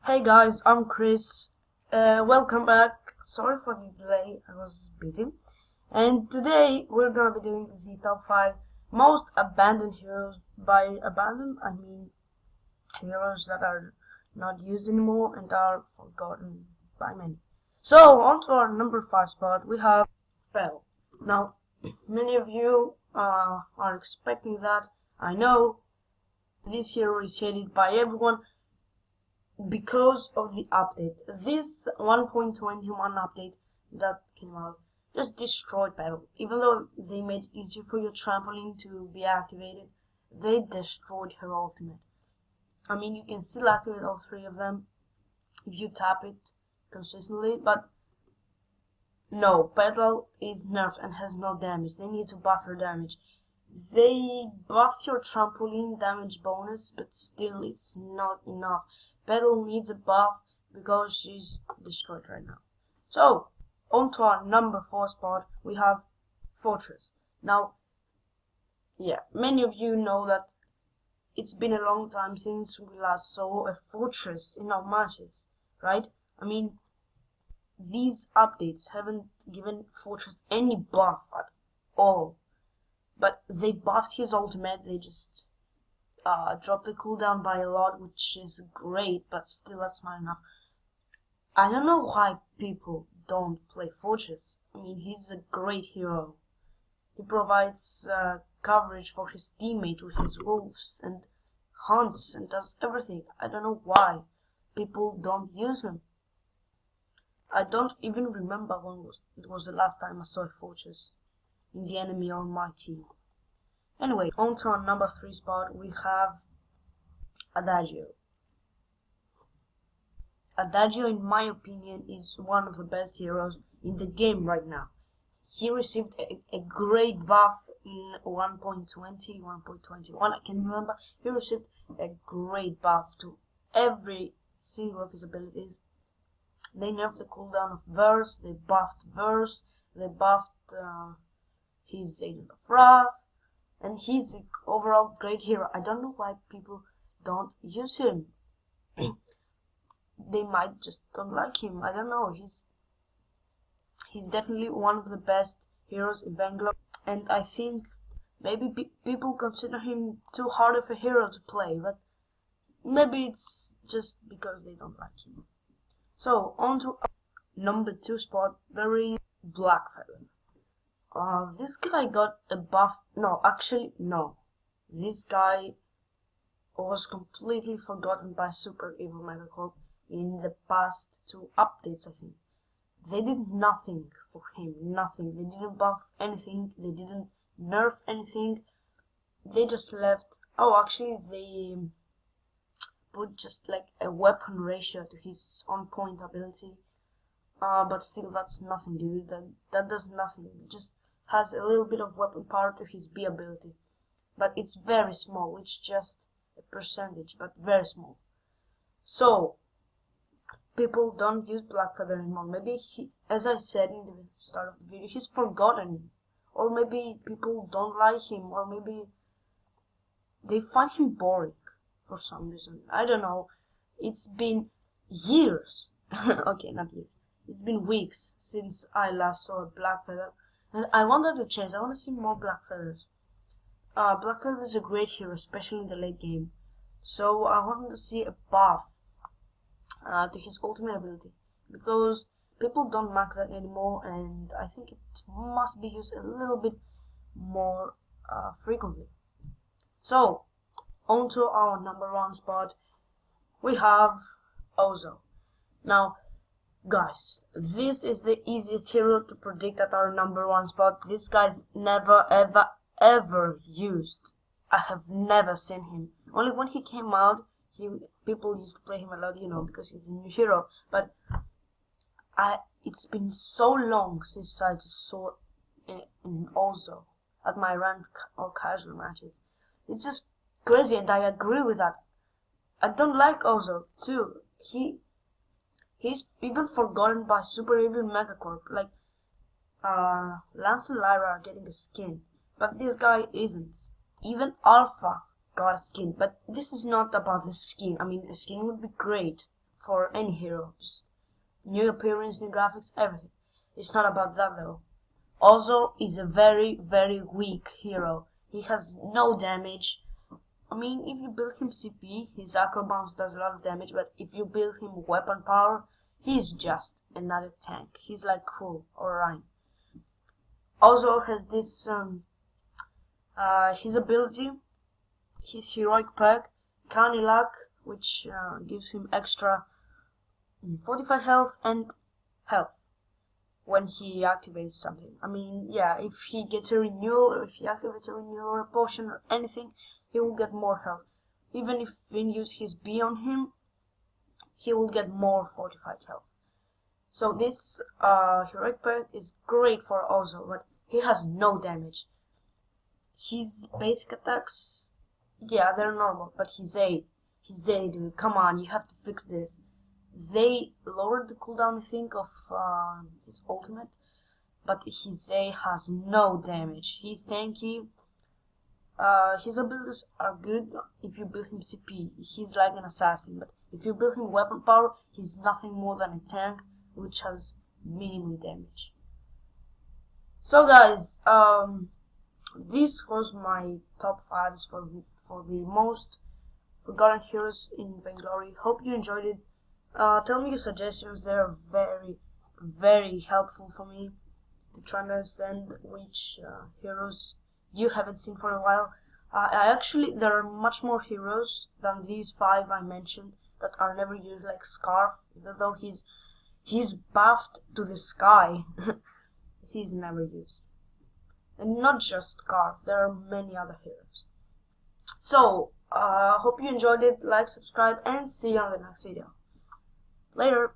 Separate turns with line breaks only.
Hey guys, I'm Chris. Welcome back. Sorry for the delay, I was busy. And today we're gonna be doing the top 5 most abandoned heroes. By abandoned, I mean heroes that are not used anymore and are forgotten by many. So, on to our number 5 spot, we have Bell. Now, many of you are expecting that. I know this hero is hated by everyone because of the update. This 1.21 update that came out just destroyed battle. Even though they made it easier for your trampoline to be activated, they destroyed her ultimate. I mean, you can still activate all 3 of them if you tap it consistently, but no, Petal is nerfed and has no damage. They need to buff her damage. They buffed your trampoline damage bonus, but still it's not enough. Petal needs a buff because she's destroyed right now. So, on to our number 4 spot, we have Fortress. Now, yeah, many of you know that it's been a long time since we last saw a Fortress in our matches, right? I mean, these updates haven't given Fortress any buff at all. But they buffed his ultimate, they just dropped the cooldown by a lot, which is great, but still that's not enough. I don't know why people don't play Fortress. I mean, he's a great hero. He provides coverage for his teammate with his wolves and hunts and does everything. I don't know why people don't use him. I don't even remember when it was the last time I saw a Fortress in the enemy on my team. Anyway, on to our number 3 spot, we have Adagio. Adagio, in my opinion, is one of the best heroes in the game right now. He received a great buff in 1.20, 1.21, I can remember. He received a great buff to every single of his abilities. They nerfed the cooldown of Verse, they buffed Verse, they buffed his Agent of Wrath, and he's an overall great hero. I don't know why people don't use him. They might just don't like him. I don't know. He's definitely one of the best heroes in Vainglory, and I think maybe people consider him too hard of a hero to play, but maybe it's just because they don't like him. So, on to number 2 spot, there is Blackfellow. This guy got a buff. No, actually, no. This guy was completely forgotten by Super Evil Megacorp in the past 2 updates, I think. They did nothing for him, nothing. They didn't buff anything, they didn't nerf anything. They just left. Oh, actually, they put just like a weapon ratio to his on-point ability. But still, that's nothing, dude. That does nothing. It just has a little bit of weapon power to his B ability, but it's very small. It's just a percentage, but very small. So people don't use Blackfeather anymore. Maybe he, as I said in the start of the video, he's forgotten, or maybe people don't like him, or maybe they find him boring for some reason. I don't know. It's been years. Okay, not years. It's been weeks since I last saw a Blackfeather. And I want that to change. I want to see more Blackfeathers. Blackfeather is a great hero, especially in the late game. So I want to see a buff to his ultimate ability, because people don't max that anymore, and I think it must be used a little bit more frequently. So, on to our number 1 spot, we have Ozo. Now, guys, this is the easiest hero to predict at our number 1 spot. This guy's never, ever used. I have never seen him. Only when he came out, people used to play him a lot, because he's a new hero. But it's been so long since I just saw in Ozo at my ranked or casual matches. It's just crazy, and I agree with that. I don't like Ozo too. He's even forgotten by Super Evil Megacorp. Like, Lancel and Lyra are getting a skin, but this guy isn't. Even Alpha got a skin, but this is not about the skin. I mean, the skin would be great for any hero. Just new appearance, new graphics, everything. It's not about that though. Ozo is a very, very weak hero. He has no damage. I mean, if you build him CP, his acro bounce does a lot of damage, but if you build him weapon power, he's just another tank. He's like Cool or Ryan. Ozo has this, his ability, his heroic perk, Canny Luck, which gives him extra fortified health and health when he activates something. I mean, yeah, if he gets a renewal, or if he activates a renewal or a potion or anything, he will get more health. Even if we use his B on him, he will get more fortified health. So this heroic perk is great for Ozo, but he has no damage. His basic attacks, yeah, they're normal, but his A, dude, come on, you have to fix this. They lowered the cooldown, I think, of his ultimate, but his A has no damage. He's tanky. His abilities are good if you build him CP. He's like an assassin, but if you build him weapon power, he's nothing more than a tank, which has minimum damage. So guys, this was my top 5s for the most forgotten heroes in Vainglory. Hope you enjoyed it. Tell me your suggestions. They are very, very helpful for me to try and understand which heroes you haven't seen for a while. Actually, there are much more heroes than these 5 I mentioned that are never used, like Scarf, even though he's buffed to the sky. He's never used. And not just Scarf, there are many other heroes. So, hope you enjoyed it. Like, subscribe, and see you on the next video. Later.